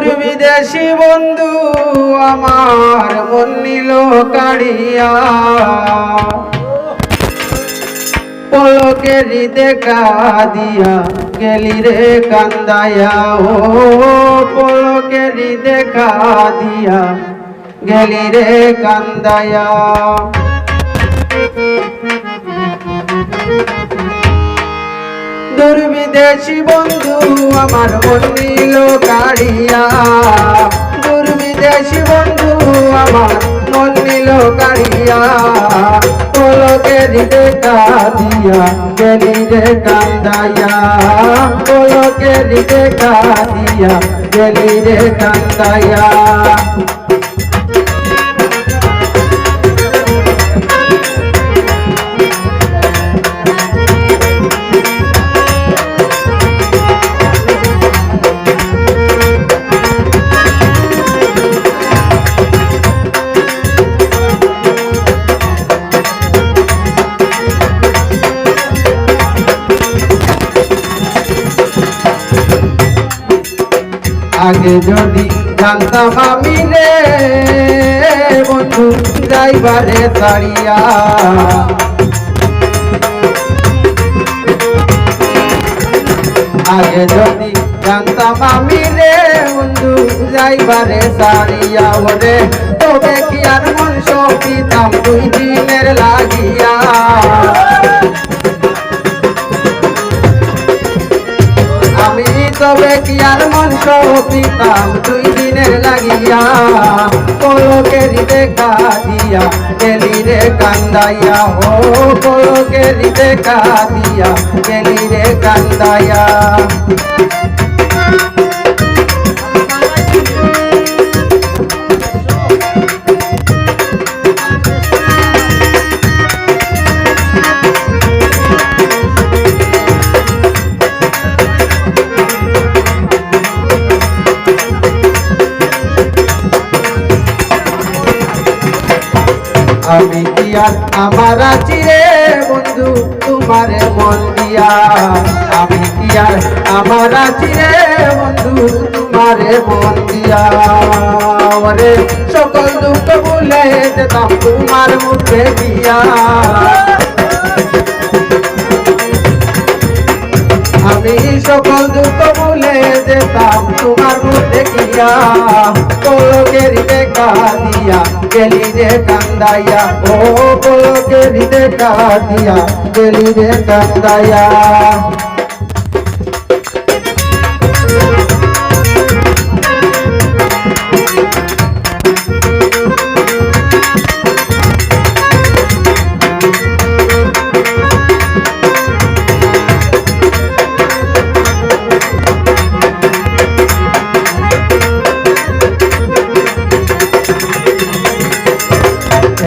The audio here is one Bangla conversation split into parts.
বিদেশি বন্ধু আমার মন নিল কাড়িয়া, পলকের দেখা দিয়া গেলি রে কান্দায়া। ও পলকের দেখা দিয়া গেলি রে কান্দায়া। বিদেশি বন্ধু আমার মন নিল কাড়িয়া, বিদেশি বন্ধু আমার মন নিল কাড়িয়া, পলকের দেখা দিয়া গেলি রে কান্দায়া, পলকের দেখা দিয়া গেলি রে কান্দায়া। আগে যদি জানতাম আমি রে বন্ধু যাইবারে ছাড়িয়া, আগে যদি জানতাম আমি রে বন্ধু যাইবারে ছাড়িয়া, ওরে তবে কি আর মন সপিতাম 2 দিনের লাগিয়া। আমি তবে কি আর মন সপিতাম 2 দিনের লাগিয়া, পলকের দেখা দিয়া গেলি রে কান্দাইয়া। ও পলকের দেখা দিয়া গেলি রে কান্দাইয়া। আমি কি আর আমার আছি রে বন্ধু তোমারে মন দিয়া, আমি কি আর আমার আছি রে বন্ধু তোমারে মন দিয়া। ওরে সকল দুঃখ ভুলে যেতাম তোমার মুখে দিয়া, আমি সকল দুঃখ ভুলে যেতাম তোমার মুখে দিয়া, পলকের দেখা দিয়া গেলি রে কান্দাইয়া। ও পলকের দেখা দিয়া গেলি রে কান্দাইয়া।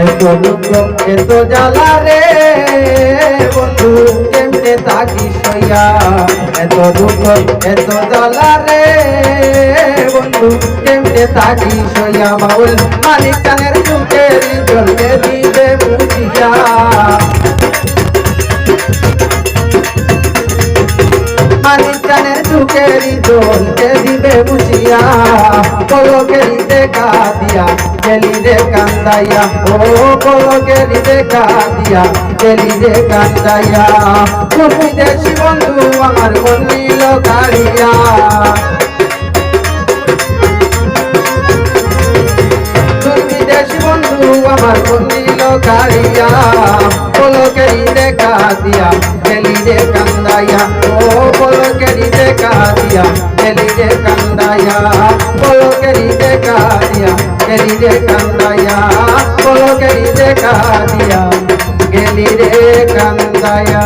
এত দুঃখ এত জ্বালা রে বন্ধু কেমনে থাকি সইয়া, এত দুঃখ এত জ্বালা রে বন্ধু কেমনে থাকি সইয়া। বাউল মানিক কানের চুকের জলকে দিবে বুঝিয়া, মানিক কানের চুকের জলকে দিবে বুঝিয়া, পলকের দেখা দিয়া গেলি রে কান্দাইয়া। ও পলকের দেখা দিয়া গেলি রে কান্দাইয়া। বিদেশি বন্ধু আমার মন নিল কাড়িয়া, বিদেশি বন্ধু আমার মন নিল কাড়িয়া, পলকের দেখা দিয়া গেলি রে কান্দাইয়া। ও পলকের দেখা দিয়া গেলি রে কান্দাইয়া, পলকের দেখা দিয়া গেলি রে কান্দাইয়া, পলকের দেখা দিয়া গেলি রে কান্দাইয়া।